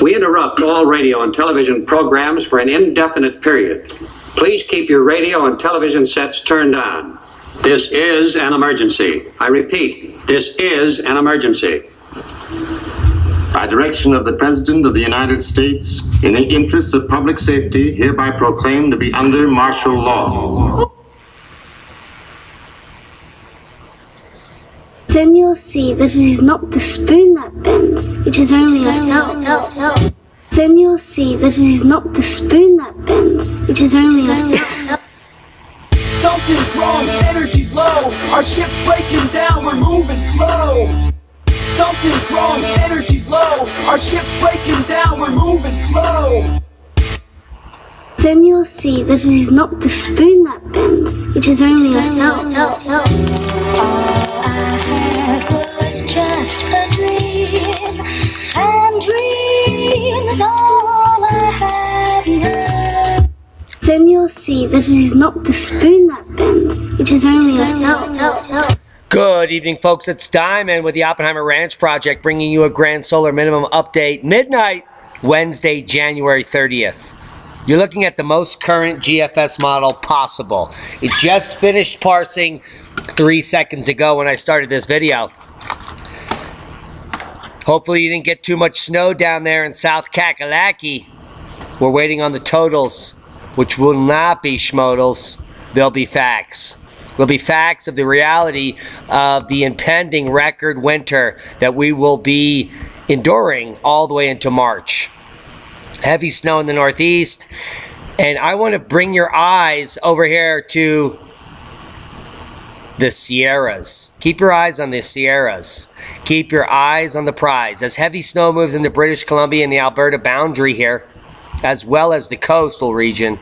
We interrupt all radio and television programs for an indefinite period. Please keep your radio and television sets turned on. This is an emergency. I repeat, this is an emergency. By direction of the President of the United States, in the interests of public safety, hereby proclaimed to be under martial law. Then you'll see that it is not the spoon that bends, it is only yourself. Then you'll see that it is not the spoon that bends, it is only yourself. Something's wrong, energy's low, our ship's breaking down, we're moving slow. Something's wrong, energy's low, our ship's breaking down, we're moving slow. Then you'll see that it is not the spoon that bends, it is only yourself. Was just a dream, and dreams are all I had now. Then you'll see that it is not the spoon that bends, it is only yourself. Good evening, folks. It's Diamond with the Oppenheimer Ranch Project, bringing you a grand solar minimum update, midnight, Wednesday, January 30th. You're looking at the most current GFS model possible. It just finished parsing 3 seconds ago when I started this video. Hopefully you didn't get too much snow down there in South Kakalaki. We're waiting on the totals, which will not be schmodals. They'll be facts. They'll be facts of the reality of the impending record winter that we will be enduring all the way into March. Heavy snow in the Northeast. And I want to bring your eyes over here to the Sierras. Keep your eyes on the Sierras. Keep your eyes on the prize. As heavy snow moves into British Columbia and the Alberta boundary here, as well as the coastal region,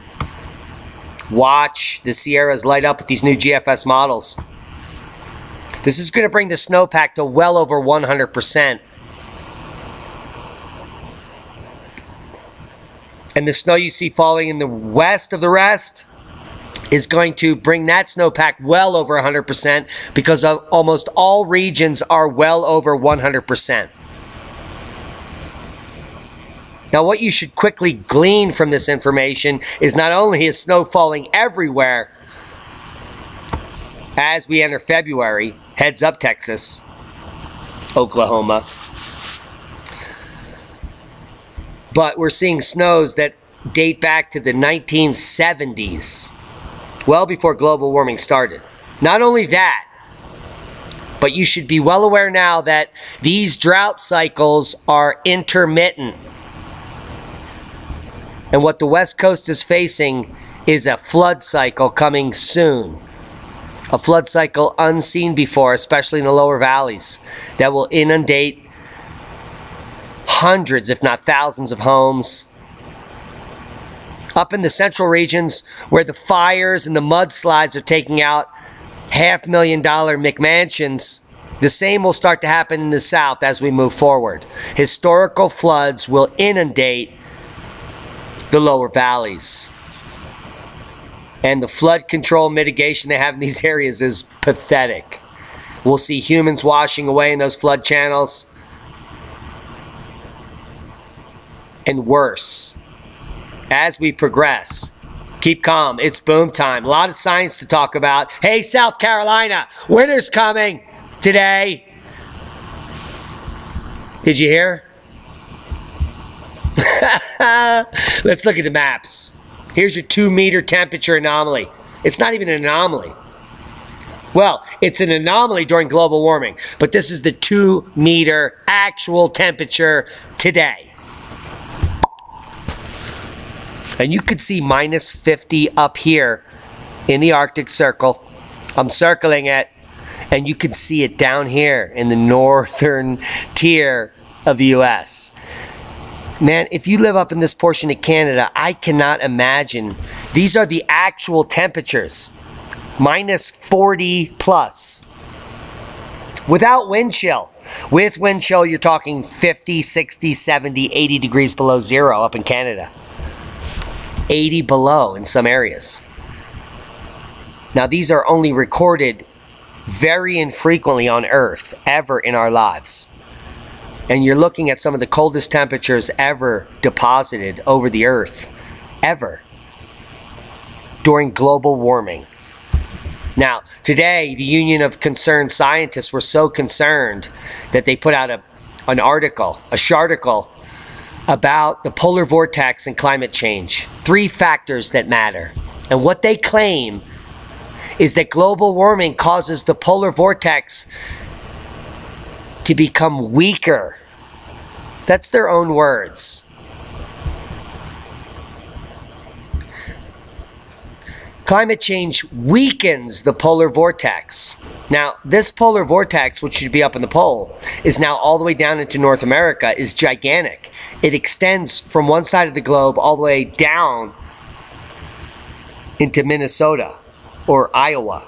watch the Sierras light up with these new GFS models. This is going to bring the snowpack to well over 100%. And the snow you see falling in the west of the rest is going to bring that snowpack well over 100% because almost all regions are well over 100%. Now, what you should quickly glean from this information is not only is snow falling everywhere as we enter February, heads up Texas, Oklahoma, but we're seeing snows that date back to the 1970s, well before global warming started. Not only that, but you should be well aware now that these drought cycles are intermittent. And what the West Coast is facing is a flood cycle coming soon. A flood cycle unseen before, especially in the lower valleys, that will inundate hundreds, if not thousands, of homes. Up in the central regions where the fires and the mudslides are taking out $500,000 McMansions, the same will start to happen in the south as we move forward. Historical floods will inundate the lower valleys. And the flood control mitigation they have in these areas is pathetic. We'll see humans washing away in those flood channels. And worse. As we progress, keep calm. It's boom time. A lot of science to talk about. Hey, South Carolina, winter's coming today. Did you hear? Let's look at the maps. Here's your 2-meter temperature anomaly. It's not even an anomaly. Well, it's an anomaly during global warming, but this is the 2-meter actual temperature today. And you could see minus 50 up here in the Arctic Circle. I'm circling it. And you can see it down here in the northern tier of the U.S. Man, if you live up in this portion of Canada, I cannot imagine. These are the actual temperatures. Minus 40 plus. Without wind chill. With wind chill, you're talking 50, 60, 70, 80 degrees below zero up in Canada. 80 below in some areas. Now, these are only recorded very infrequently on Earth, ever in our lives. And you're looking at some of the coldest temperatures ever deposited over the Earth, ever, during global warming. Now, today, the Union of Concerned Scientists were so concerned that they put out an article, a sharticle, about the polar vortex and climate change. 3 factors that matter. And what they claim is that global warming causes the polar vortex to become weaker. That's their own words. Climate change weakens the polar vortex. Now, this polar vortex, which should be up in the pole, is now all the way down into North America, is gigantic. It extends from one side of the globe all the way down into Minnesota or Iowa.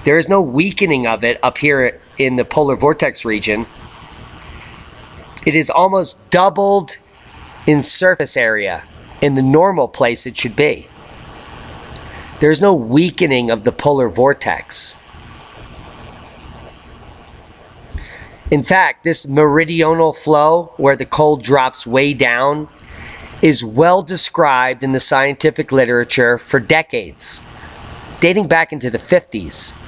There is no weakening of it up here in the polar vortex region. It is almost doubled in surface area in the normal place it should be. There's no weakening of the polar vortex. In fact, this meridional flow, where the cold drops way down, is well described in the scientific literature for decades, dating back into the 50s.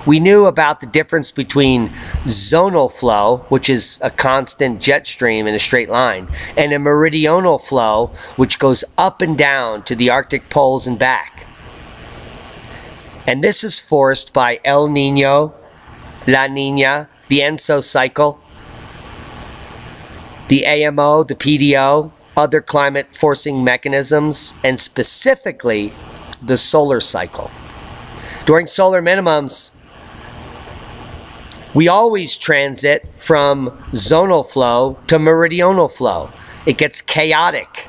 We knew about the difference between zonal flow, which is a constant jet stream in a straight line, and a meridional flow, which goes up and down to the Arctic poles and back. And this is forced by El Nino, La Nina, the ENSO cycle, the AMO, the PDO, other climate forcing mechanisms, and specifically the solar cycle. During solar minimums, we always transit from zonal flow to meridional flow. It gets chaotic.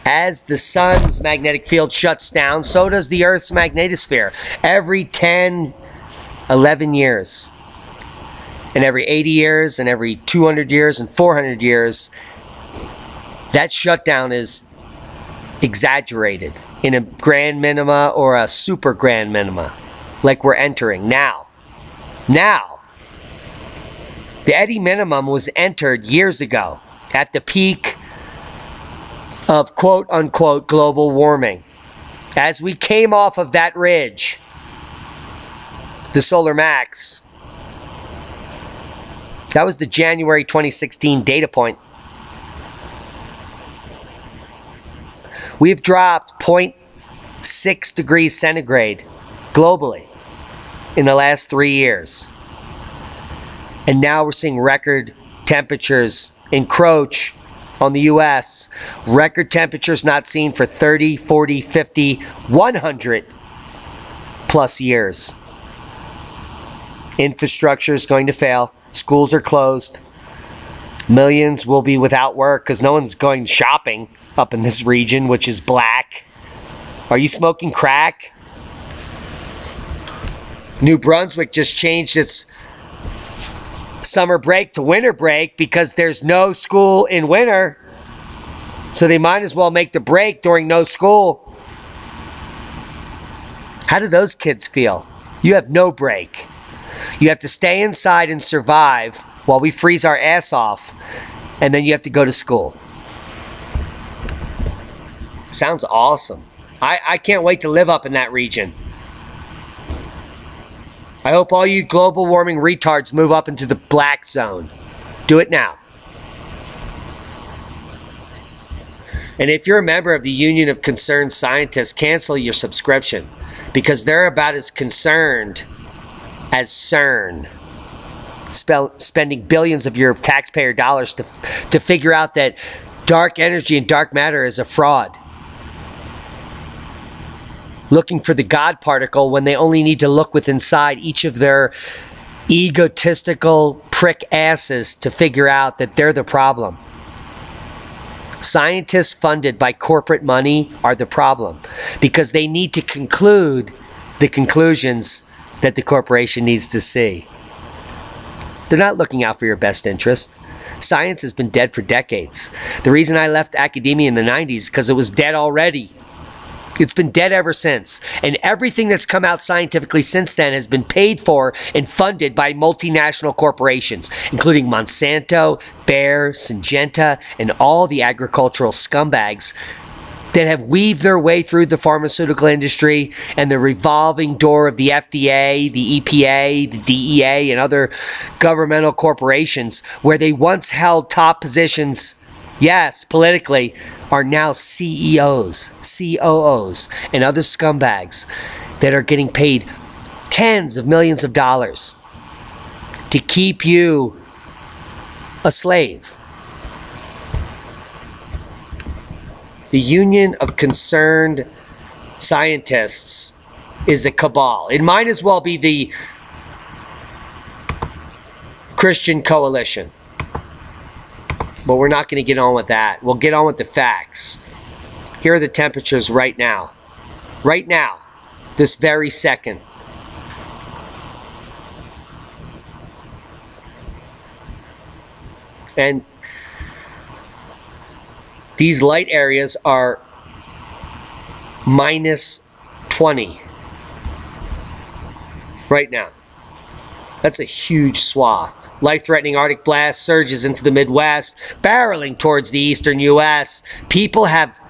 As the sun's magnetic field shuts down, so does the Earth's magnetosphere. Every 10, 11 years. And every 80 years, and every 200 years, and 400 years, that shutdown is exaggerated in a grand minima or a super grand minima, like we're entering now. Now, the eddy minimum was entered years ago at the peak of quote-unquote global warming. As we came off of that ridge, the solar max, that was the January 2016 data point. We've dropped 0.6 degrees centigrade globally in the last 3 years. And now we're seeing record temperatures encroach on the US. Record temperatures not seen for 30, 40, 50, 100 plus years. Infrastructure is going to fail. Schools are closed. Millions will be without work because no one's going shopping up in this region, which is black. Are you smoking crack? New Brunswick just changed its summer break to winter break because there's no school in winter. So they might as well make the break during no school. How do those kids feel? You have no break. You have to stay inside and survive while we freeze our ass off, and then you have to go to school. Sounds awesome. I can't wait to live up in that region. I hope all you global warming retards move up into the black zone. Do it now. And if you're a member of the Union of Concerned Scientists, cancel your subscription because they're about as concerned as CERN, spending billions of your taxpayer dollars to figure out that dark energy and dark matter is a fraud. Looking for the God particle when they only need to look within inside each of their egotistical prick asses to figure out that they're the problem. Scientists funded by corporate money are the problem because they need to conclude the conclusions that the corporation needs to see. They're not looking out for your best interest. Science has been dead for decades. The reason I left academia in the 90s is because it was dead already. It's been dead ever since. And everything that's come out scientifically since then has been paid for and funded by multinational corporations, including Monsanto, Bayer, Syngenta, and all the agricultural scumbags that have weaved their way through the pharmaceutical industry and the revolving door of the FDA, the EPA, the DEA, and other governmental corporations where they once held top positions, yes, politically, are now CEOs, COOs, and other scumbags that are getting paid tens of millions of dollars to keep you a slave. The Union of Concerned Scientists is a cabal. It might as well be the Christian Coalition. But we're not going to get on with that. We'll get on with the facts. Here are the temperatures right now. Right now. This very second. And these light areas are minus 20 right now. That's a huge swath. Life-threatening Arctic blast surges into the Midwest, barreling towards the eastern U.S. People have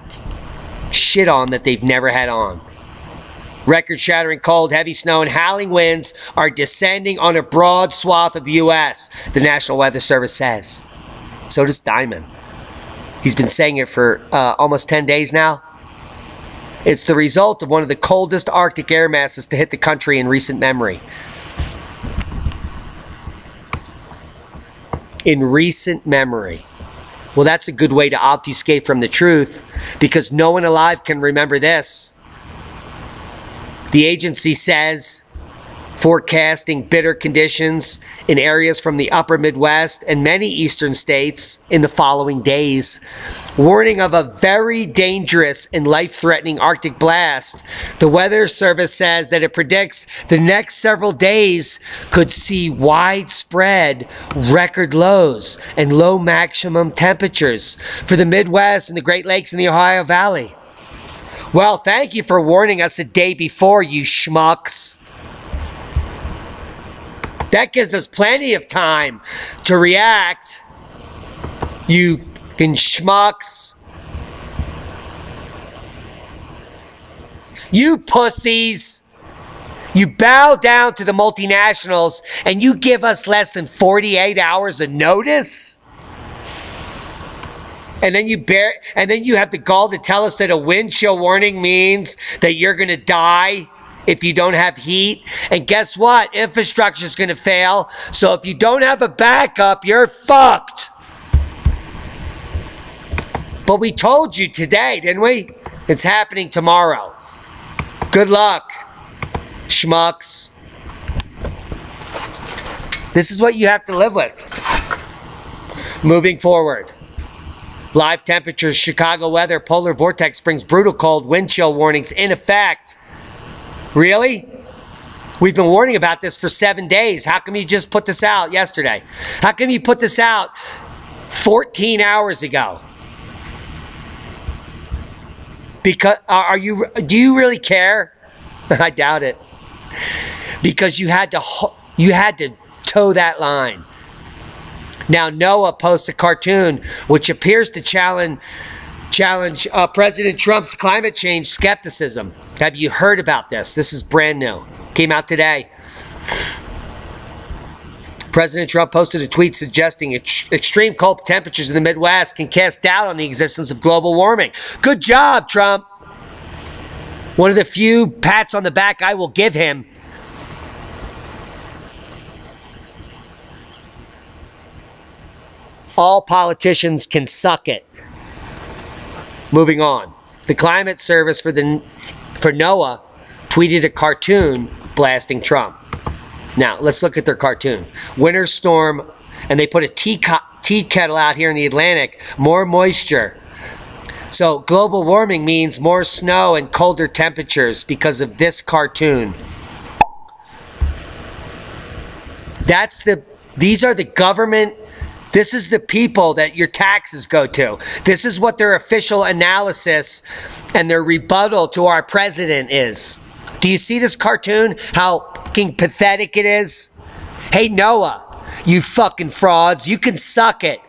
shit on that they've never had on. Record-shattering cold, heavy snow, and howling winds are descending on a broad swath of the U.S., the National Weather Service says. So does Diamond. He's been saying it for almost 10 days now. It's the result of one of the coldest Arctic air masses to hit the country in recent memory. In recent memory. Well, that's a good way to obfuscate from the truth, because no one alive can remember this. The agency says, forecasting bitter conditions in areas from the upper Midwest and many eastern states in the following days. Warning of a very dangerous and life-threatening Arctic blast. The Weather Service says that it predicts the next several days could see widespread record lows and low maximum temperatures for the Midwest and the Great Lakes and the Ohio Valley. Well, thank you for warning us a day before, you schmucks. That gives us plenty of time to react, you fucking schmucks. You pussies. You bow down to the multinationals and you give us less than 48 hours of notice? And then you have the gall to tell us that a wind chill warning means that you're going to die if you don't have heat. And guess what? Infrastructure is going to fail. So if you don't have a backup, you're fucked. But we told you today, didn't we? It's happening tomorrow. Good luck, schmucks. This is what you have to live with. Moving forward. Live temperatures, Chicago weather, polar vortex brings brutal cold, wind chill warnings in effect. Really? We've been warning about this for 7 days. How come you just put this out yesterday? How come you put this out 14 hours ago? Because do you really care? I doubt it. Because you had to toe that line. Now NOAA posts a cartoon which appears to challenge President Trump's climate change skepticism. Have you heard about this? This is brand new. Came out today. President Trump posted a tweet suggesting extreme cold temperatures in the Midwest can cast doubt on the existence of global warming. Good job, Trump. One of the few pats on the back I will give him. All politicians can suck it. Moving on. The Climate Service for NOAA tweeted a cartoon blasting Trump. Now, let's look at their cartoon. Winter storm, and they put a tea kettle out here in the Atlantic. More moisture. So global warming means more snow and colder temperatures because of this cartoon. These are the government This is the people that your taxes go to. This is what their official analysis and their rebuttal to our president is. Do you see this cartoon? How fucking pathetic it is? Hey, NOAA, you fucking frauds, you can suck it.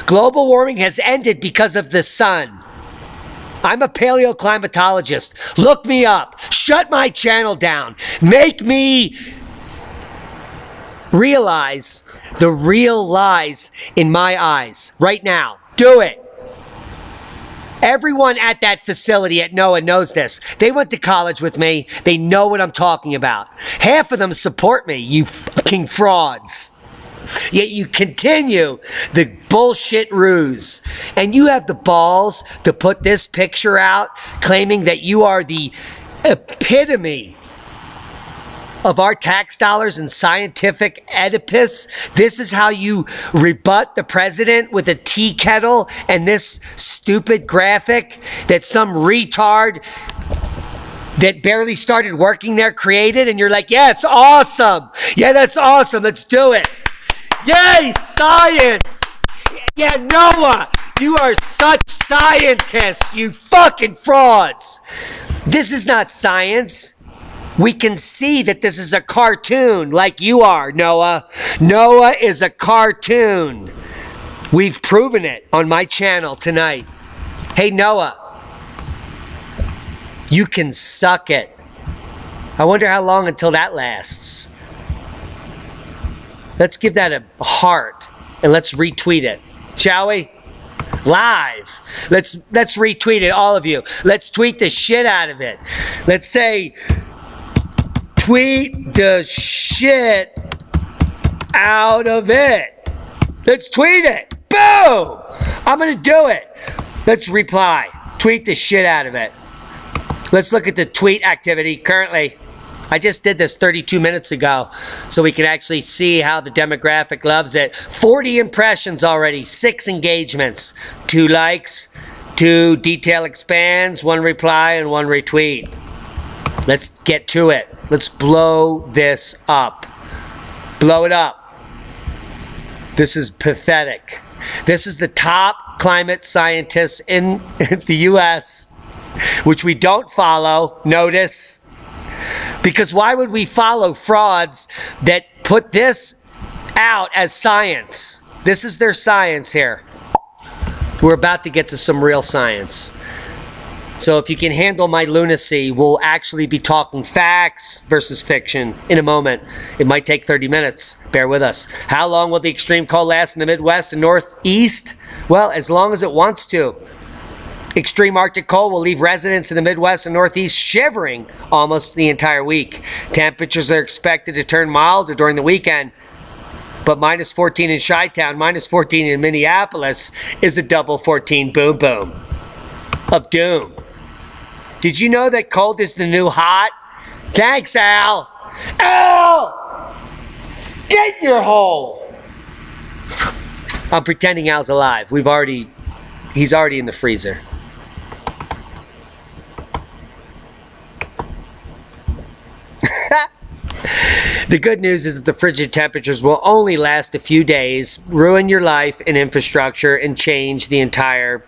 Global warming has ended because of the sun. I'm a paleoclimatologist. Look me up. Shut my channel down. Make me realize the real lies in my eyes right now. Do it. Everyone at that facility at NOAA knows this. They went to college with me. They know what I'm talking about. Half of them support me, you fucking frauds. Yet you continue the bullshit ruse. And you have the balls to put this picture out claiming that you are the epitome of our tax dollars and scientific Oedipus. This is how you rebut the president, with a tea kettle and this stupid graphic that some retard that barely started working there created, and you're like, yeah, it's awesome. Yeah, that's awesome. Let's do it. Yay, science! Yeah, NOAA, you are such scientists, you fucking frauds. This is not science. We can see that this is a cartoon like you are, NOAA. NOAA is a cartoon. We've proven it on my channel tonight. Hey, NOAA, you can suck it. I wonder how long until that lasts. Let's give that a heart and let's retweet it, shall we? Live. Let's retweet it, all of you. Let's tweet the shit out of it. Let's say, tweet the shit out of it. Let's tweet it. Boom! I'm gonna do it. Let's reply. Tweet the shit out of it. Let's look at the tweet activity currently. I just did this 32 minutes ago, so we can actually see how the demographic loves it. 40 impressions already, 6 engagements, 2 likes, 2 detail expands, 1 reply, and 1 retweet. Let's get to it. Let's blow this up. Blow it up. This is pathetic. This is the top climate scientists in the US, which we don't follow, notice. Because why would we follow frauds that put this out as science? This is their science here. We're about to get to some real science. So if you can handle my lunacy, we'll actually be talking facts versus fiction in a moment. It might take 30 minutes. Bear with us. How long will the extreme cold last in the Midwest and Northeast? Well, as long as it wants to. Extreme Arctic cold will leave residents in the Midwest and Northeast shivering almost the entire week. Temperatures are expected to turn milder during the weekend, but minus 14 in Chi-Town, minus 14 in Minneapolis is a double 14 boom boom of doom. Did you know that cold is the new hot? Thanks, Al. Al! Get in your hole! I'm pretending Al's alive. He's already in the freezer. The good news is that the frigid temperatures will only last a few days, ruin your life and infrastructure, and change the entire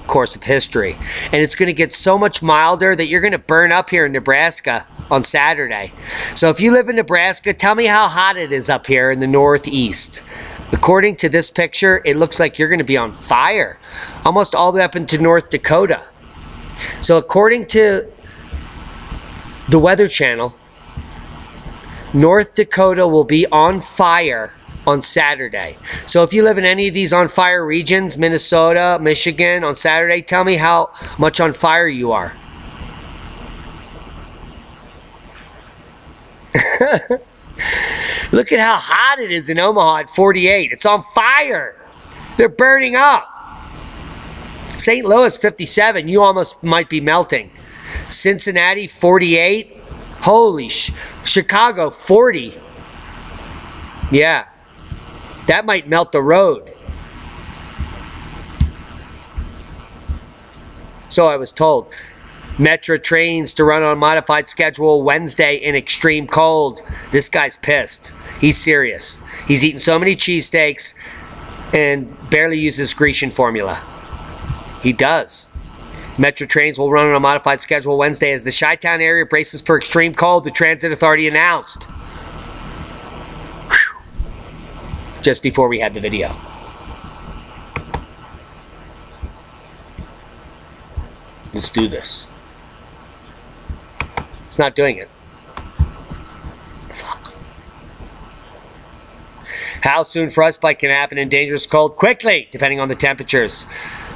course of history. And it's going to get so much milder that you're going to burn up here in Nebraska on Saturday. So if you live in Nebraska, tell me how hot it is up here in the Northeast. According to this picture, it looks like you're going to be on fire, almost all the way up into North Dakota. So according to the Weather Channel, North Dakota will be on fire on Saturday. So if you live in any of these on fire regions, Minnesota, Michigan, on Saturday, tell me how much on fire you are. Look at how hot it is in Omaha at 48. It's on fire. They're burning up. St. Louis, 57. You almost might be melting. Cincinnati, 48. Holy Chicago, 40. Yeah. That might melt the road. So I was told. Metro trains to run on a modified schedule Wednesday in extreme cold. This guy's pissed. He's serious. He's eaten so many cheesesteaks and barely uses Grecian formula. He does. Metro trains will run on a modified schedule Wednesday as the Chi-Town area braces for extreme cold, the Transit Authority announced. Whew. Just before we had the video. Let's do this. It's not doing it. Fuck. How soon frostbite can happen in dangerous cold? Quickly, depending on the temperatures.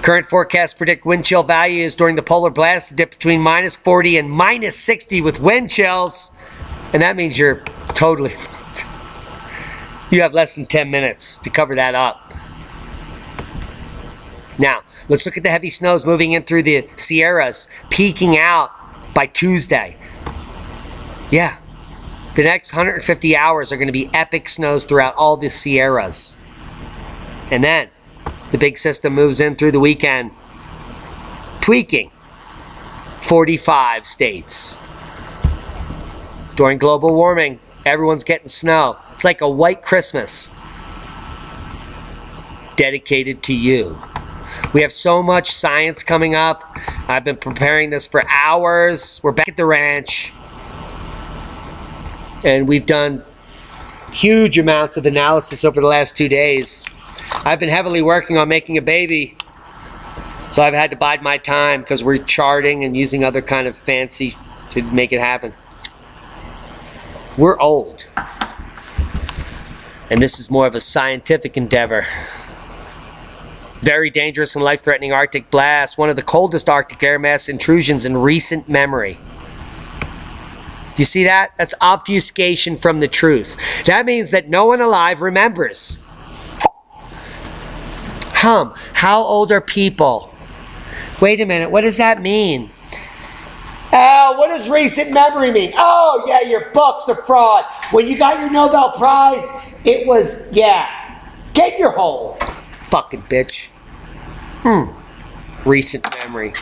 Current forecasts predict wind chill values during the polar blast to dip between -40 and -60 with wind chills. And that means you're totally fucked. You have less than 10 minutes to cover that up. Now, let's look at the heavy snows moving in through the Sierras, peaking out by Tuesday. Yeah, the next 150 hours are going to be epic snows throughout all the Sierras. And then the big system moves in through the weekend, tweaking 45 states. During global warming, everyone's getting snow. It's like a white Christmas dedicated to you. We have so much science coming up. I've been preparing this for hours. We're back at the ranch. And we've done huge amounts of analysis over the last 2 days. I've been heavily working on making a baby. So I've had to bide my time because we're charting and using other kind of fancy to make it happen. We're old. And this is more of a scientific endeavor. Very dangerous and life-threatening Arctic blast, one of the coldest Arctic air mass intrusions in recent memory. Do you see that? That's obfuscation from the truth. That means that no one alive remembers. How old are people? Wait a minute, what does that mean? Oh, what does recent memory mean? Oh, yeah, your book's a fraud. When you got your Nobel Prize, it was, yeah. Get your hole, fucking bitch. Recent memory.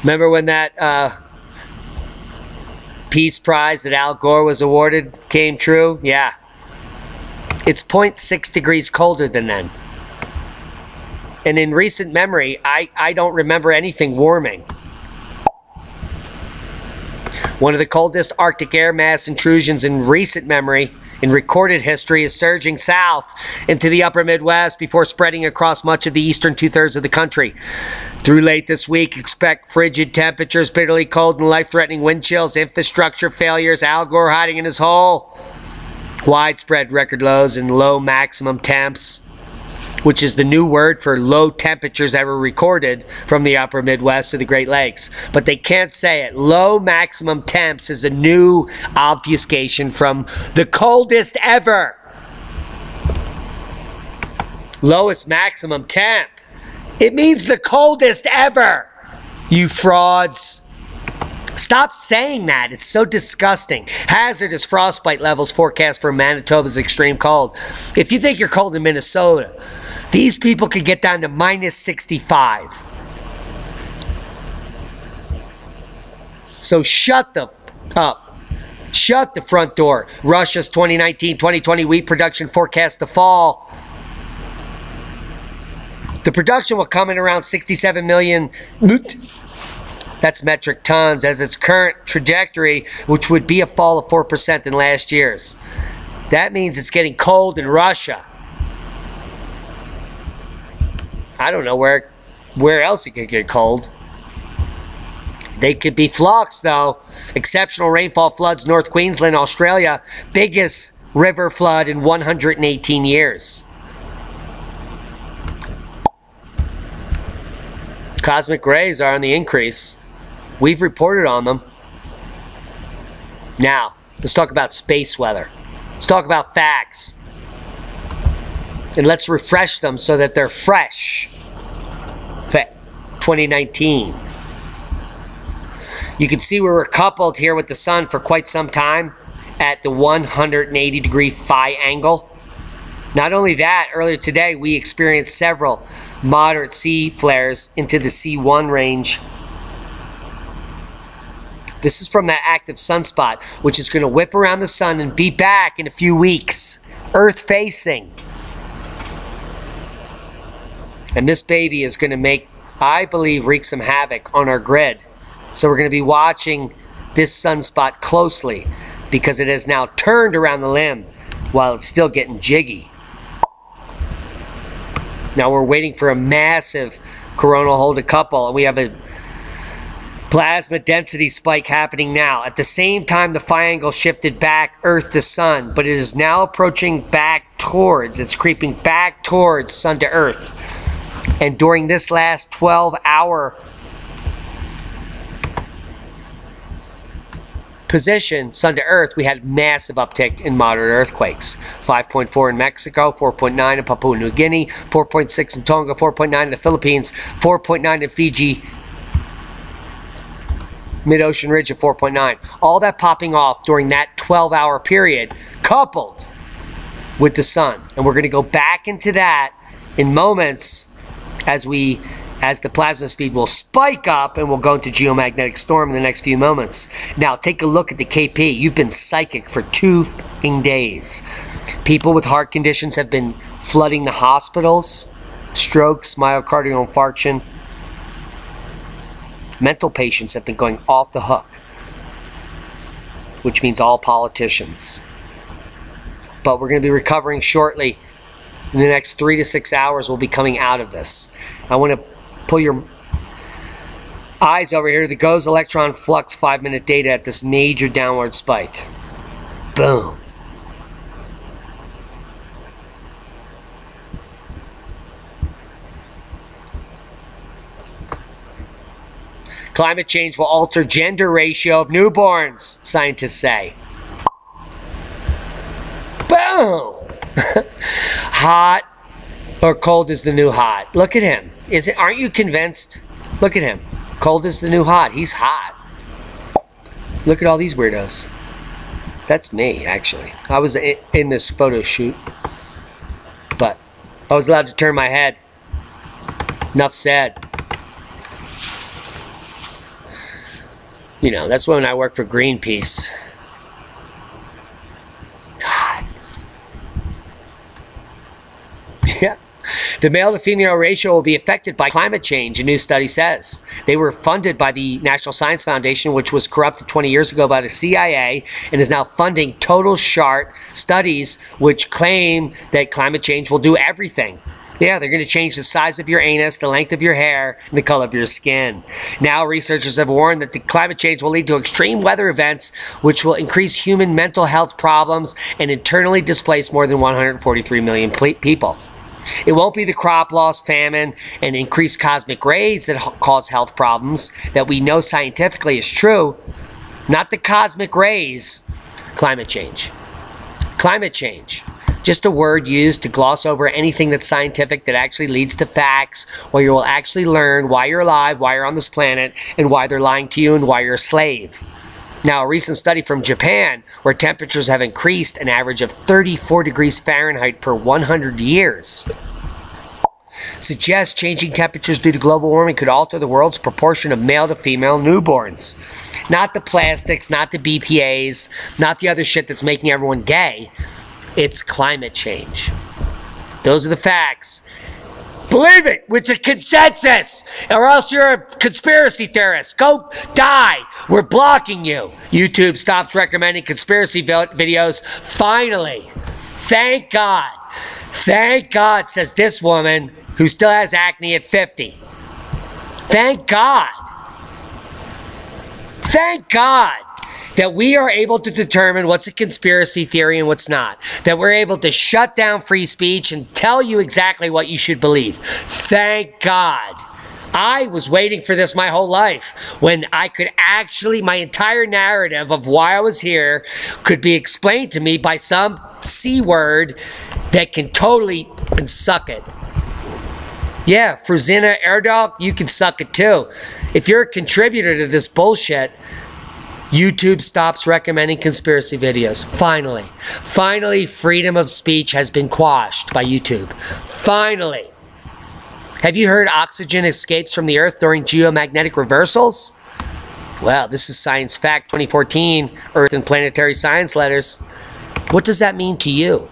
Remember when that Peace Prize that Al Gore was awarded came true? Yeah. It's 0.6 degrees colder than then. And in recent memory, I don't remember anything warming. One of the coldest Arctic air mass intrusions in recent memory, in recorded history, is surging south into the upper Midwest before spreading across much of the eastern two-thirds of the country. Through late this week, expect frigid temperatures, bitterly cold and life-threatening wind chills, infrastructure failures, Al Gore hiding in his hole, widespread record lows and low maximum temps, which is the new word for low temperatures ever recorded from the upper Midwest to the Great Lakes. But they can't say it. Low maximum temps is a new obfuscation from the coldest ever. Lowest maximum temp. It means the coldest ever, you frauds. Stop saying that. It's so disgusting. Hazardous frostbite levels forecast for Manitoba's extreme cold. If you think you're cold in Minnesota, these people could get down to -65. So shut the up. Shut the front door. Russia's 2019-2020 wheat production forecast to fall. The production will come in around 67 million. That's metric tons as its current trajectory, which would be a fall of 4% in last year's. That means it's getting cold in Russia. I don't know where else it could get cold. They could be flux, though. Exceptional rainfall floods North Queensland, Australia. Biggest river flood in 118 years. Cosmic rays are on the increase. We've reported on them. Now, let's talk about space weather. Let's talk about facts. And let's refresh them so that they're fresh for 2019. You can see we were coupled here with the sun for quite some time at the 180-degree phi angle. Not only that, earlier today we experienced several moderate C flares into the C1 range. This is from that active sunspot, which is going to whip around the sun and be back in a few weeks, Earth facing. And this baby is going to make, I believe, wreak some havoc on our grid. So we're going to be watching this sunspot closely because it has now turned around the limb while it's still getting jiggy. Now we're waiting for a massive coronal hole to couple, and we have a plasma density spike happening now. At the same time, the phi angle shifted back Earth to Sun, but it is now approaching back towards, it's creeping back towards Sun to Earth. And during this last 12-hour position, Sun to Earth, we had massive uptick in moderate earthquakes. 5.4 in Mexico, 4.9 in Papua New Guinea, 4.6 in Tonga, 4.9 in the Philippines, 4.9 in Fiji, mid-ocean ridge at 4.9. All that popping off during that 12-hour period, coupled with the sun. And we're going to go back into that in moments as the plasma speed will spike up, and we'll go into geomagnetic storm in the next few moments. Now, take a look at the KP. You've been psychic for 2 days. People with heart conditions have been flooding the hospitals, strokes, myocardial infarction. Mental patients have been going off the hook, which means all politicians. But we're going to be recovering shortly. In the next 3 to 6 hours, we'll be coming out of this. I want to pull your eyes over here to the GOES electron flux 5-minute data at this major downward spike. Boom. Climate change will alter gender ratio of newborns, scientists say. Boom! Hot or cold is the new hot. Look at him. Aren't you convinced? Look at him. Cold is the new hot. He's hot. Look at all these weirdos. That's me, actually. I was in this photo shoot, but I was allowed to turn my head. Enough said. You know, that's when I work for Greenpeace. Yeah. The male to female ratio will be affected by climate change, a new study says. They were funded by the National Science Foundation, which was corrupted 20 years ago by the CIA, and is now funding total chart studies which claim that climate change will do everything. Yeah, they're going to change the size of your anus, the length of your hair, and the color of your skin. Now, researchers have warned that the climate change will lead to extreme weather events, which will increase human mental health problems and internally displace more than 143 million people. It won't be the crop loss, famine, and increased cosmic rays that cause health problems that we know scientifically is true. Not the cosmic rays. Climate change. Climate change. Just a word used to gloss over anything that's scientific that actually leads to facts, where you will actually learn why you're alive, why you're on this planet, and why they're lying to you, and why you're a slave. Now, a recent study from Japan, where temperatures have increased an average of 34 degrees Fahrenheit per 100 years, suggests changing temperatures due to global warming could alter the world's proportion of male to female newborns. Not the plastics, not the BPAs, not the other shit that's making everyone gay. It's climate change. Those are the facts. Believe it, it's a consensus, or else you're a conspiracy theorist. Go die. We're blocking you. YouTube stops recommending conspiracy videos. Finally. Thank God. Thank God, says this woman who still has acne at 50. Thank God. Thank God that we are able to determine what's a conspiracy theory and what's not. That we're able to shut down free speech and tell you exactly what you should believe. Thank God. I was waiting for this my whole life, when I could actually, my entire narrative of why I was here could be explained to me by some C word that can totally suck it. Yeah, Fruzina Erdog, you can suck it too. If you're a contributor to this bullshit, YouTube stops recommending conspiracy videos. Finally. Finally, freedom of speech has been quashed by YouTube. Finally. Have you heard oxygen escapes from the Earth during geomagnetic reversals? Well, this is Science Fact 2014, Earth and Planetary Science Letters. What does that mean to you?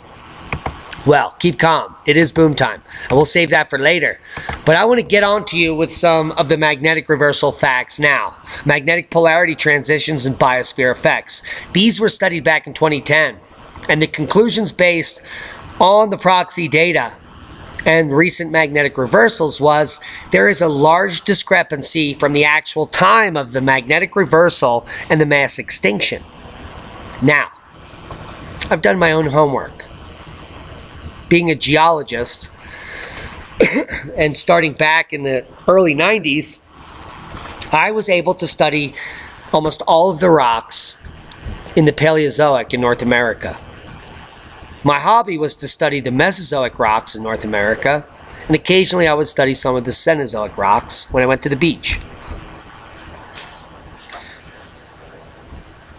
Well, keep calm. It is boom time, and we'll save that for later. But I want to get on to you with some of the magnetic reversal facts now. Magnetic polarity transitions and biosphere effects. These were studied back in 2010, and the conclusions based on the proxy data and recent magnetic reversals was there is a large discrepancy from the actual time of the magnetic reversal and the mass extinction. Now, I've done my own homework. Being a geologist and starting back in the early 90s, I was able to study almost all of the rocks in the Paleozoic in North America. My hobby was to study the Mesozoic rocks in North America, and occasionally I would study some of the Cenozoic rocks when I went to the beach.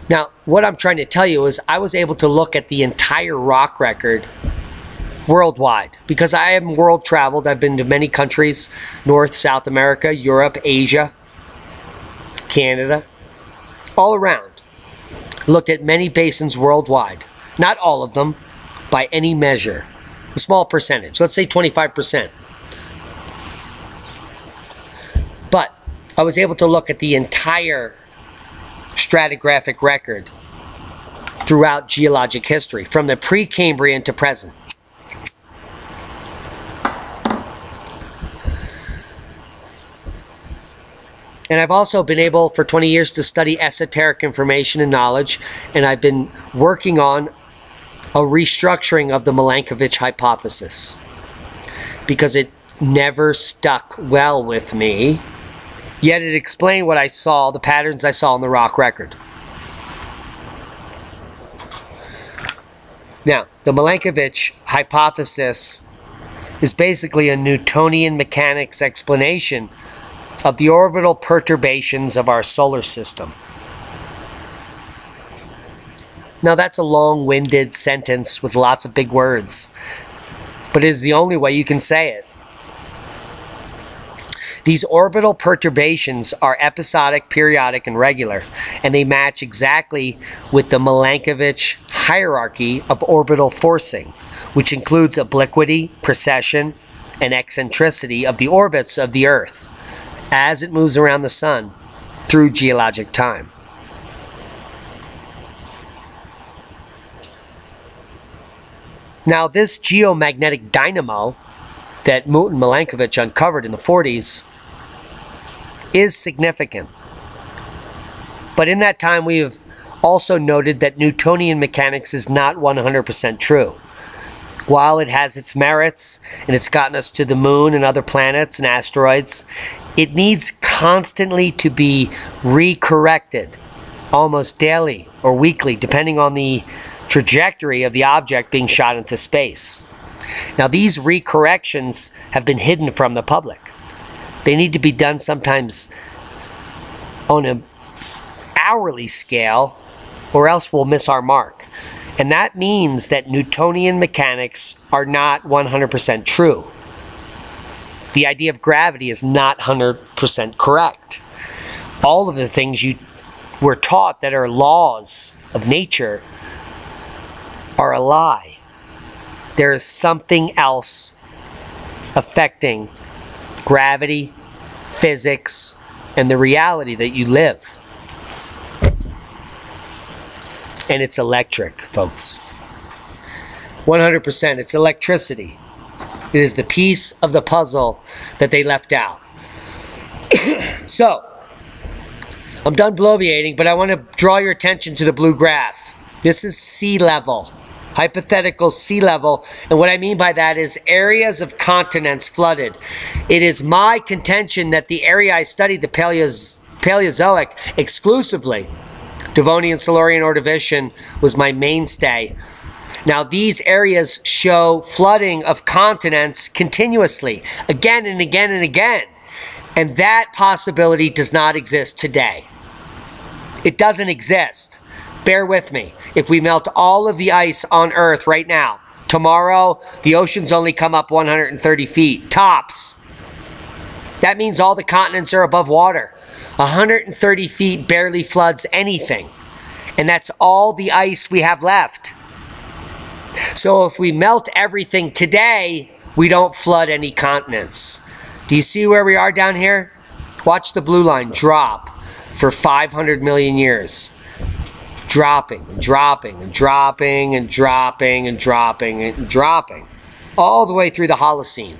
Now, what I'm trying to tell you is I was able to look at the entire rock record worldwide, because I am world traveled. I've been to many countries, North, South America, Europe, Asia, Canada, all around. Looked at many basins worldwide. Not all of them, by any measure. A small percentage, let's say 25%. But I was able to look at the entire stratigraphic record throughout geologic history, from the Precambrian to present. And I've also been able for 20 years to study esoteric information and knowledge, and I've been working on a restructuring of the Milankovitch hypothesis, because it never stuck well with me, yet it explained what I saw, the patterns I saw in the rock record. Now, the Milankovitch hypothesis is basically a Newtonian mechanics explanation of the orbital perturbations of our solar system. Now, that's a long-winded sentence with lots of big words, but it is the only way you can say it. These orbital perturbations are episodic, periodic, and regular, and they match exactly with the Milankovitch hierarchy of orbital forcing, which includes obliquity, precession, and eccentricity of the orbits of the Earth as it moves around the Sun through geologic time. Now, this geomagnetic dynamo that Milankovitch uncovered in the 40s is significant. But in that time, we have also noted that Newtonian mechanics is not 100% true. While it has its merits, and it's gotten us to the moon and other planets and asteroids, it needs constantly to be re-corrected, almost daily or weekly, depending on the trajectory of the object being shot into space. Now, these recorrections have been hidden from the public. They need to be done sometimes on an hourly scale, or else we'll miss our mark. And that means that Newtonian mechanics are not 100% true. The idea of gravity is not 100% correct. All of the things you were taught that are laws of nature are a lie. There is something else affecting gravity, physics, and the reality that you live. And it's electric, folks. 100%, it's electricity. It is the piece of the puzzle that they left out. So, I'm done bloviating, but I want to draw your attention to the blue graph. This is sea level. Hypothetical sea level, and what I mean by that is areas of continents flooded. It is my contention that the area I studied, the Paleozoic, exclusively, Devonian, Silurian, Ordovician, was my mainstay. Now, these areas show flooding of continents continuously, again and again and again, and that possibility does not exist today. It doesn't exist. Bear with me. If we melt all of the ice on Earth right now, tomorrow the oceans only come up 130 feet, tops. That means all the continents are above water. 130 feet barely floods anything. And that's all the ice we have left. So if we melt everything today, we don't flood any continents. Do you see where we are down here? Watch the blue line drop for 500 million years. Dropping and dropping and dropping and dropping and dropping and dropping. All the way through the Holocene.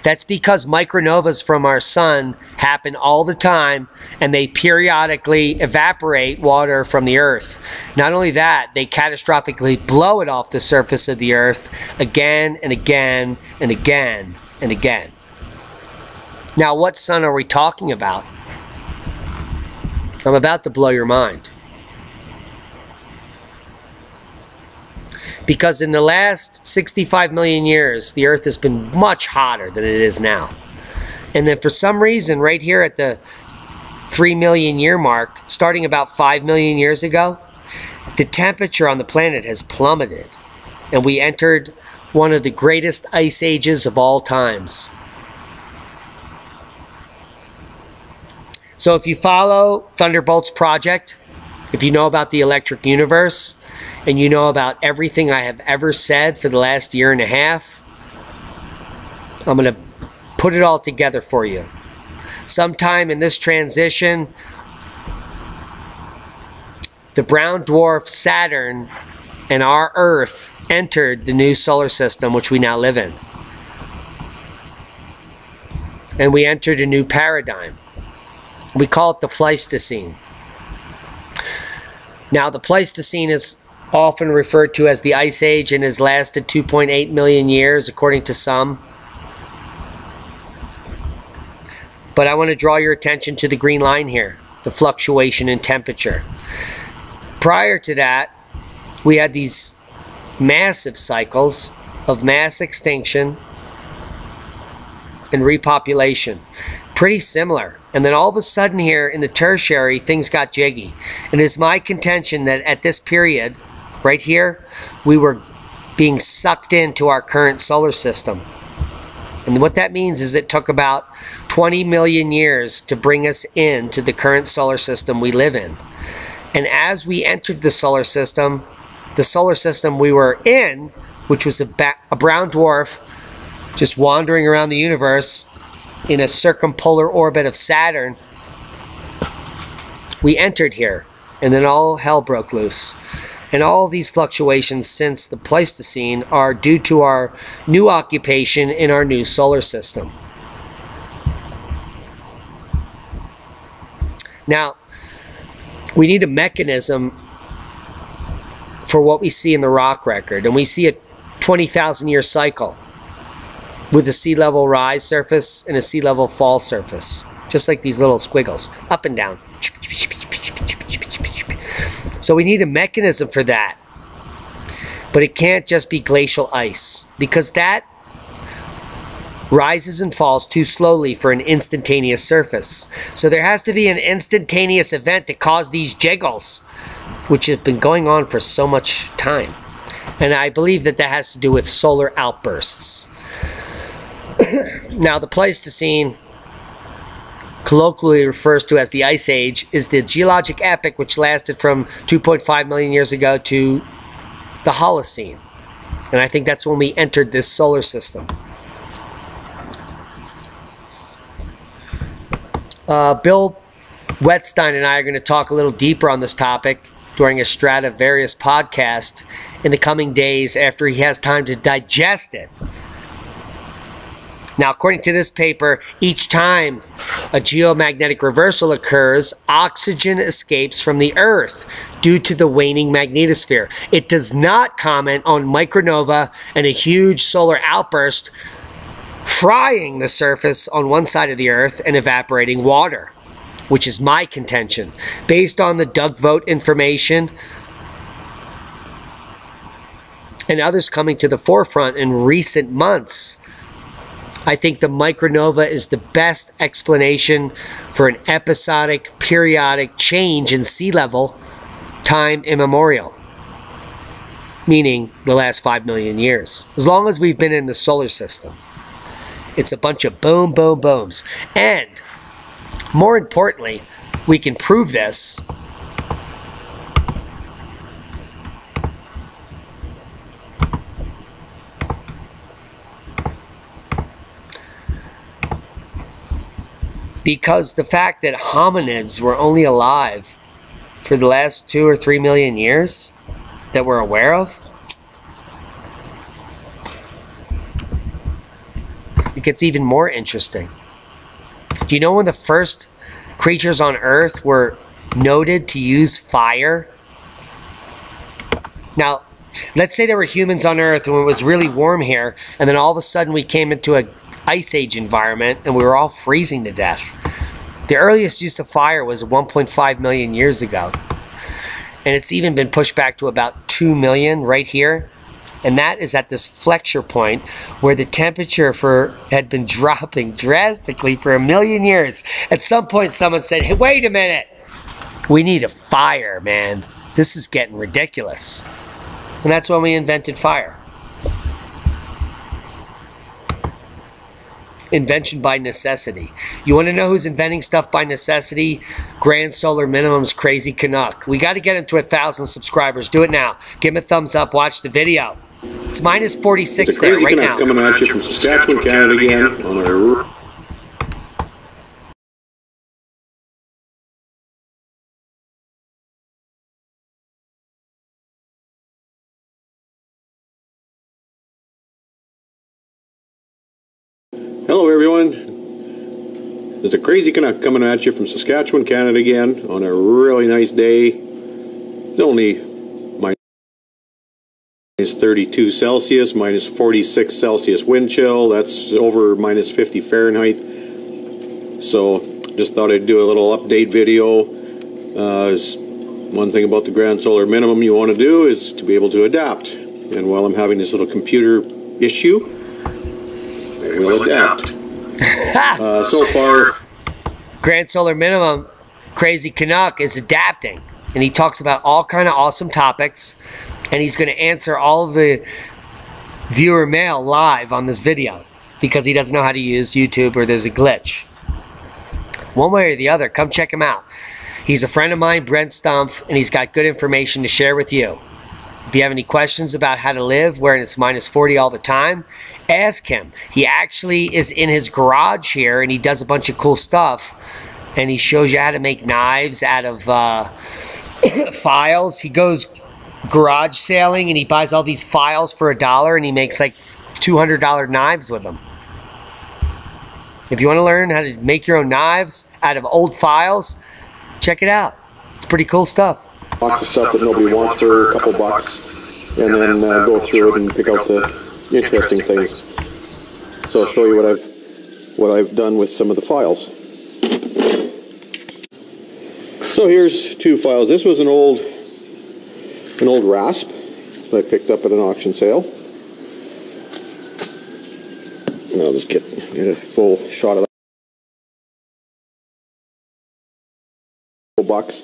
That's because micronovas from our sun happen all the time, and they periodically evaporate water from the Earth. Not only that, they catastrophically blow it off the surface of the Earth again and again and again and again. Now, what sun are we talking about? I'm about to blow your mind. Because in the last 65 million years, the Earth has been much hotter than it is now. And then for some reason, right here at the 3 million year mark, starting about 5 million years ago, the temperature on the planet has plummeted. And we entered one of the greatest ice ages of all times. So if you follow Thunderbolt's project, if you know about the electric universe, and you know about everything I have ever said for the last year and a half, I'm going to put it all together for you. Sometime in this transition, the brown dwarf Saturn and our Earth entered the new solar system, which we now live in. And we entered a new paradigm. We call it the Pleistocene. Now, the Pleistocene is often referred to as the Ice Age and has lasted 2.8 million years, according to some. But I want to draw your attention to the green line here, the fluctuation in temperature. Prior to that, we had these massive cycles of mass extinction and repopulation. Pretty similar. And then all of a sudden here in the tertiary, things got jiggy. And it's my contention that at this period, right here, we were being sucked into our current solar system. And what that means is it took about 20 million years to bring us into the current solar system we live in. And as we entered the solar system we were in, which was a brown dwarf just wandering around the universe in a circumpolar orbit of Saturn, we entered here, and then all hell broke loose. And all these fluctuations since the Pleistocene are due to our new occupation in our new solar system. Now, we need a mechanism for what we see in the rock record, and we see a 20,000 year cycle with a sea level rise surface and a sea level fall surface, just like these little squiggles, up and down. So we need a mechanism for that. But it can't just be glacial ice, because that rises and falls too slowly for an instantaneous surface. So there has to be an instantaneous event to cause these jiggles, which have been going on for so much time. And I believe that that has to do with solar outbursts. Now, the Pleistocene, colloquially refers to as the Ice Age, is the geologic epoch which lasted from 2.5 million years ago to the Holocene. And I think that's when we entered this solar system. Bill Wetstein and I are going to talk a little deeper on this topic during a Stradivarius podcast in the coming days after he has time to digest it. Now, according to this paper, each time a geomagnetic reversal occurs, oxygen escapes from the Earth due to the waning magnetosphere. It does not comment on micronova and a huge solar outburst frying the surface on one side of the Earth and evaporating water, which is my contention. Based on the Doug Vogt information and others coming to the forefront in recent months, I think the micronova is the best explanation for an episodic, periodic change in sea level time immemorial, meaning the last 5 million years. As long as we've been in the solar system, it's a bunch of boom, boom, booms. And more importantly, we can prove this Because the fact that hominids were only alive for the last 2 or 3 million years that we're aware of, it gets even more interesting. Do you know when the first creatures on Earth were noted to use fire? Now, let's say there were humans on Earth when it was really warm here, and then all of a sudden we came into an ice age environment and we were all freezing to death. The earliest use of fire was 1.5 million years ago. And it's even been pushed back to about 2 million right here. And that is at this flexure point where the temperature had been dropping drastically for 1 million years. At some point someone said, hey, wait a minute. We need a fire, man. This is getting ridiculous. And that's when we invented fire. Invention by necessity. You want to know who's inventing stuff by necessity? Grand Solar Minimum's Crazy Canuck. We got to get him to 1,000 subscribers. Do it now. Give him a thumbs up. Watch the video. It's minus 46 there right now. Coming at you from Saskatchewan, Canada again on a... Hello everyone, there's a Crazy Canuck coming at you from Saskatchewan, Canada again on a really nice day. It's only minus 32 Celsius, minus 46 Celsius wind chill. That's over minus 50 Fahrenheit. So just thought I'd do a little update video. One thing about the Grand Solar Minimum you want to do is to be able to adapt. And while I'm having this little computer issue, will adapt. So far, Grand Solar Minimum, Crazy Canuck, is adapting. And he talks about all kind of awesome topics. And he's going to answer all of the viewer mail live on this video. Because he doesn't know how to use YouTube or there's a glitch. One way or the other, come check him out. He's a friend of mine, Brent Stumpf, and he's got good information to share with you. If you have any questions about how to live where it's minus 40 all the time, ask him. He actually is in his garage here and he does a bunch of cool stuff. And he shows you how to make knives out of files. He goes garage sailing and he buys all these files for $1 and he makes like $200 knives with them. If you want to learn how to make your own knives out of old files, check it out. It's pretty cool stuff. Lots of stuff that nobody wants for a couple bucks, and then go through it and pick out the interesting things. So I'll show you what I've done with some of the files. So here's 2 files. This was an old rasp that I picked up at an auction sale. And I'll just get a full shot of that. Bucks.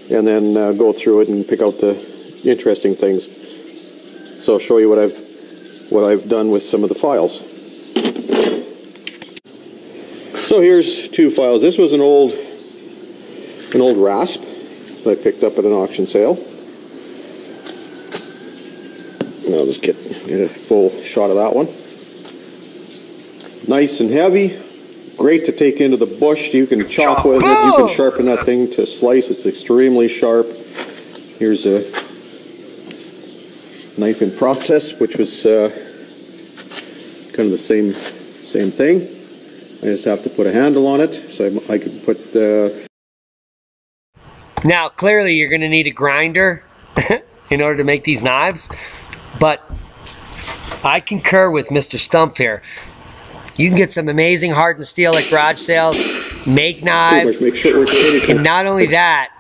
And then go through it and pick out the interesting things. So I'll show you what I've done with some of the files. So here's 2 files. This was an old rasp that I picked up at an auction sale. And I'll just get a full shot of that one. Nice and heavy. Great to take into the bush. You can chop with it. You can sharpen that thing to slice. It's extremely sharp. Here's a knife in process, which was kind of the same thing. I just have to put a handle on it, so I could put. Now, clearly, you're going to need a grinder in order to make these knives, but I concur with Mr. Stumpf here. You can get some amazing hardened steel at garage sales, make knives, and not only that,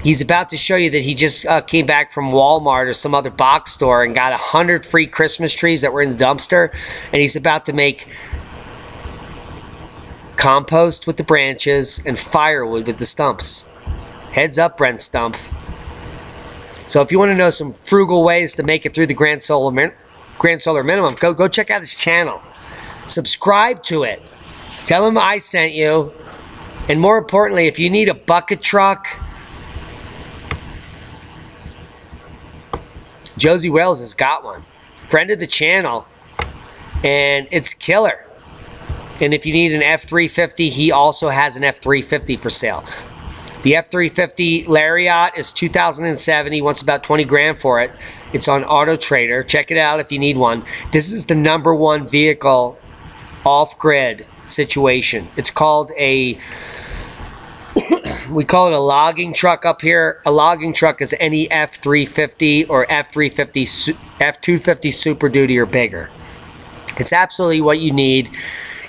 he's about to show you that he just came back from Walmart or some other box store and got 100 free Christmas trees that were in the dumpster, and he's about to make compost with the branches and firewood with the stumps. Heads up, Brent Stumpf. So if you want to know some frugal ways to make it through the Grand Solar Minimum, go check out his channel. Subscribe to it. Tell him I sent you. And more importantly, if you need a bucket truck, Josie Wells has got one. Friend of the channel. And it's killer. And if you need an F350, he also has an F350 for sale. The F350 Lariat is 2007. He wants about 20 grand for it. It's on Auto Trader. Check it out if you need one. This is the #1 vehicle off-grid situation. It's called a, we call it a logging truck up here. A logging truck is any F350 or F250 Super Duty or bigger. It's absolutely what you need.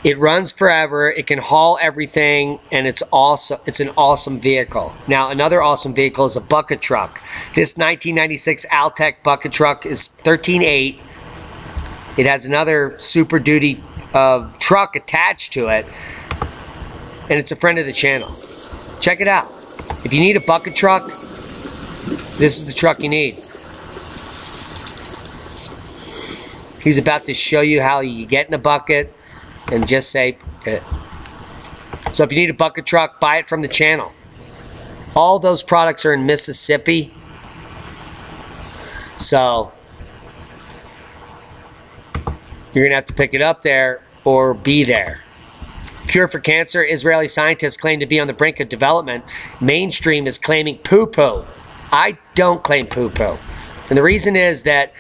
It runs forever, it can haul everything, and it's awesome. It's an awesome vehicle. Now, another awesome vehicle is a bucket truck. This 1996 Altec bucket truck is 13.8. It has another Super Duty truck attached to it, and it's a friend of the channel. Check it out. If you need a bucket truck, this is the truck you need. He's about to show you how you get in a bucket and just say it. So if you need a bucket truck, buy it from the channel. All those products are in Mississippi. So you're going to have to pick it up there or be there. Cure for cancer. Israeli scientists claim to be on the brink of development. Mainstream is claiming poo-poo. I don't claim poo-poo. And the reason is that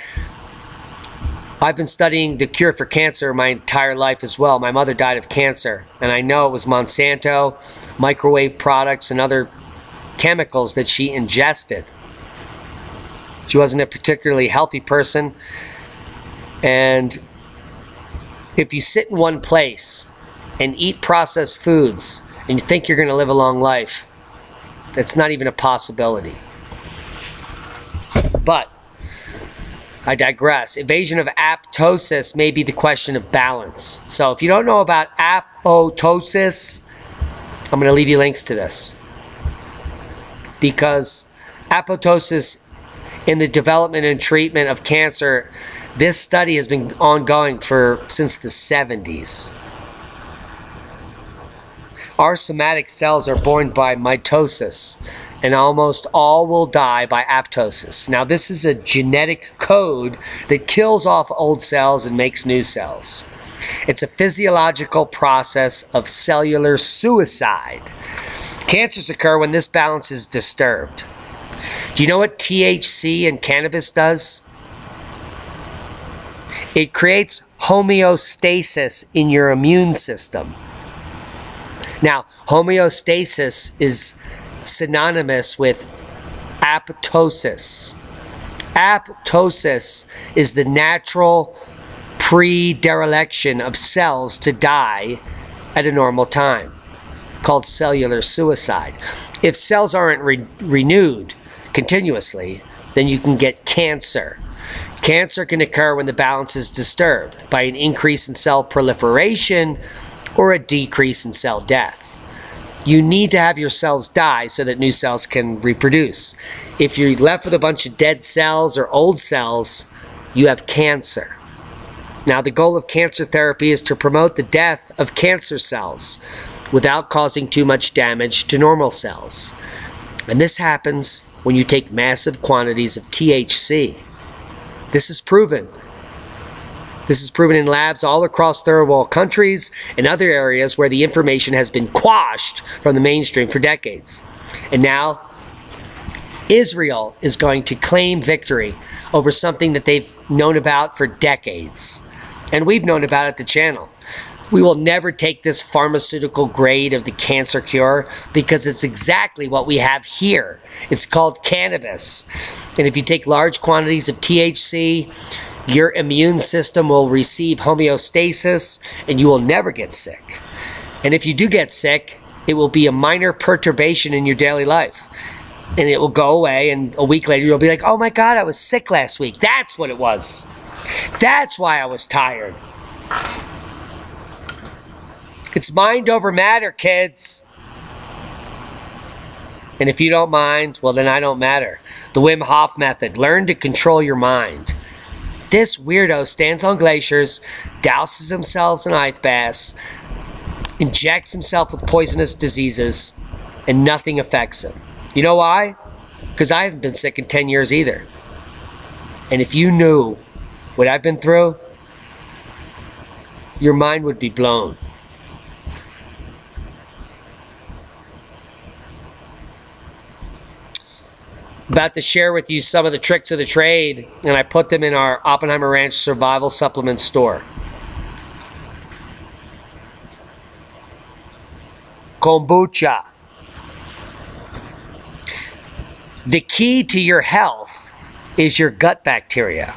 I've been studying the cure for cancer my entire life as well. My mother died of cancer, and I know it was Monsanto, microwave products, and other chemicals that she ingested. She wasn't a particularly healthy person, and if you sit in one place and eat processed foods and you think you're going to live a long life, it's not even a possibility. But I digress. Evasion of apoptosis may be the question of balance. So if you don't know about apoptosis, I'm going to leave you links to this. Because apoptosis in the development and treatment of cancer, this study has been ongoing since the 70s. Our somatic cells are born by mitosis, and almost all will die by apoptosis. Now, this is a genetic code that kills off old cells and makes new cells. It's a physiological process of cellular suicide. Cancers occur when this balance is disturbed. Do you know what THC in cannabis does? It creates homeostasis in your immune system. Now, homeostasis is synonymous with apoptosis. Apoptosis is the natural pre-dereliction of cells to die at a normal time, called cellular suicide. If cells aren't renewed continuously, then you can get cancer. Cancer can occur when the balance is disturbed by an increase in cell proliferation or a decrease in cell death. You need to have your cells die so that new cells can reproduce. If you're left with a bunch of dead cells or old cells, you have cancer. Now, the goal of cancer therapy is to promote the death of cancer cells without causing too much damage to normal cells. And this happens when you take massive quantities of THC. This is proven. This is proven in labs all across third world countries and other areas where the information has been quashed from the mainstream for decades. And now, Israel is going to claim victory over something that they've known about for decades. And we've known about it at the channel. We will never take this pharmaceutical grade of the cancer cure because it's exactly what we have here. It's called cannabis. And if you take large quantities of THC, your immune system will receive homeostasis and you will never get sick. And if you do get sick, it will be a minor perturbation in your daily life. And it will go away, and a week later you'll be like, oh my God, I was sick last week. That's what it was. That's why I was tired. It's mind over matter, kids. And if you don't mind, well then I don't matter. The Wim Hof method. Learn to control your mind. This weirdo stands on glaciers, douses himself in ice baths, injects himself with poisonous diseases, and nothing affects him. You know why? Because I haven't been sick in 10 years either. And if you knew what I've been through, your mind would be blown. About to share with you some of the tricks of the trade, and I put them in our Oppenheimer Ranch Survival Supplement store. Kombucha. The key to your health is your gut bacteria.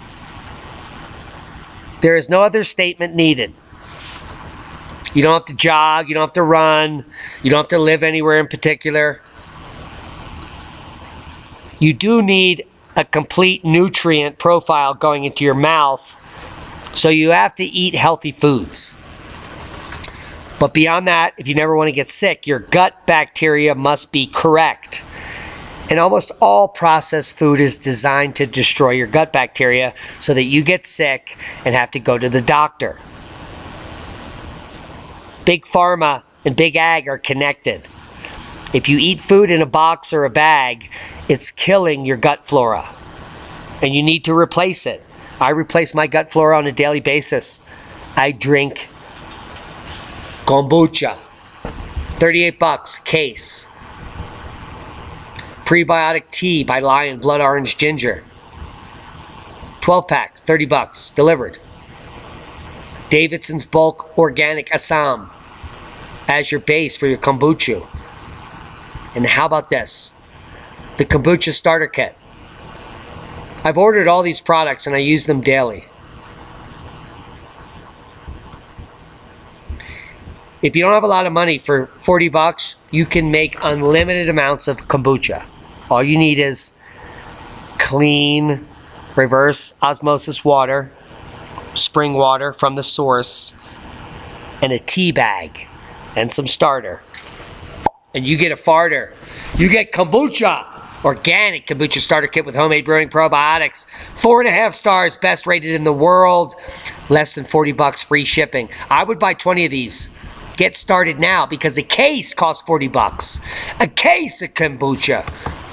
There is no other statement needed. You don't have to jog, you don't have to run, you don't have to live anywhere in particular. You do need a complete nutrient profile going into your mouth, so you have to eat healthy foods. But beyond that, if you never want to get sick, your gut bacteria must be correct. And almost all processed food is designed to destroy your gut bacteria so that you get sick and have to go to the doctor. Big pharma and big ag are connected. If you eat food in a box or a bag, it's killing your gut flora. And you need to replace it. I replace my gut flora on a daily basis. I drink kombucha. $38 case. Prebiotic tea by Lion, blood orange ginger. 12-pack, $30, delivered. Davidson's bulk organic Assam as your base for your kombucha. And how about this? The kombucha starter kit. I've ordered all these products and I use them daily. If you don't have a lot of money, for $40, you can make unlimited amounts of kombucha. All you need is clean, reverse osmosis water, spring water from the source, and a tea bag, and some starter. And you get a farter. You get kombucha. Organic kombucha starter kit with homemade brewing probiotics. 4.5 stars, best rated in the world. Less than $40, free shipping. I would buy 20 of these. Get started now because a case costs $40. A case of kombucha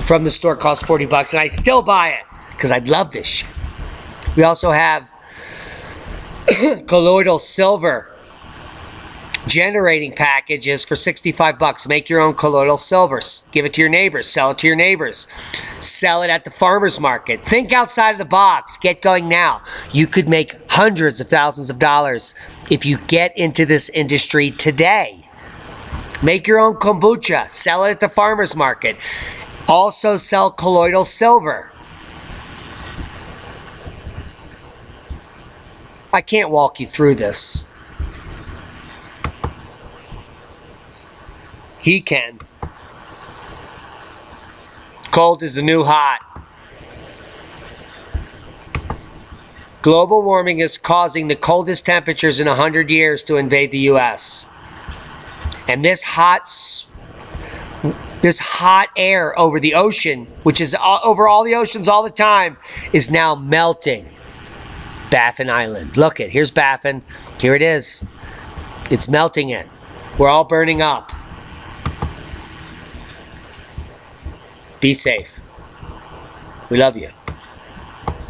from the store costs $40, and I still buy it because I love this shit. We also have colloidal silver generating packages for $65. Make your own colloidal silver. Give it to your neighbors. Sell it to your neighbors. Sell it at the farmer's market. Think outside of the box. Get going now. You could make hundreds of thousands of dollars if you get into this industry today. Make your own kombucha. Sell it at the farmer's market. Also sell colloidal silver. I can't walk you through this. He can. Cold is the new hot. Global warming is causing the coldest temperatures in 100 years to invade the U.S. And this hot air over the ocean, which is over all the oceans all the time, is now melting Baffin Island. Look it, here's Baffin. Here it is. It's melting it. We're all burning up. Be safe. We love you.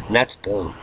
And that's boom.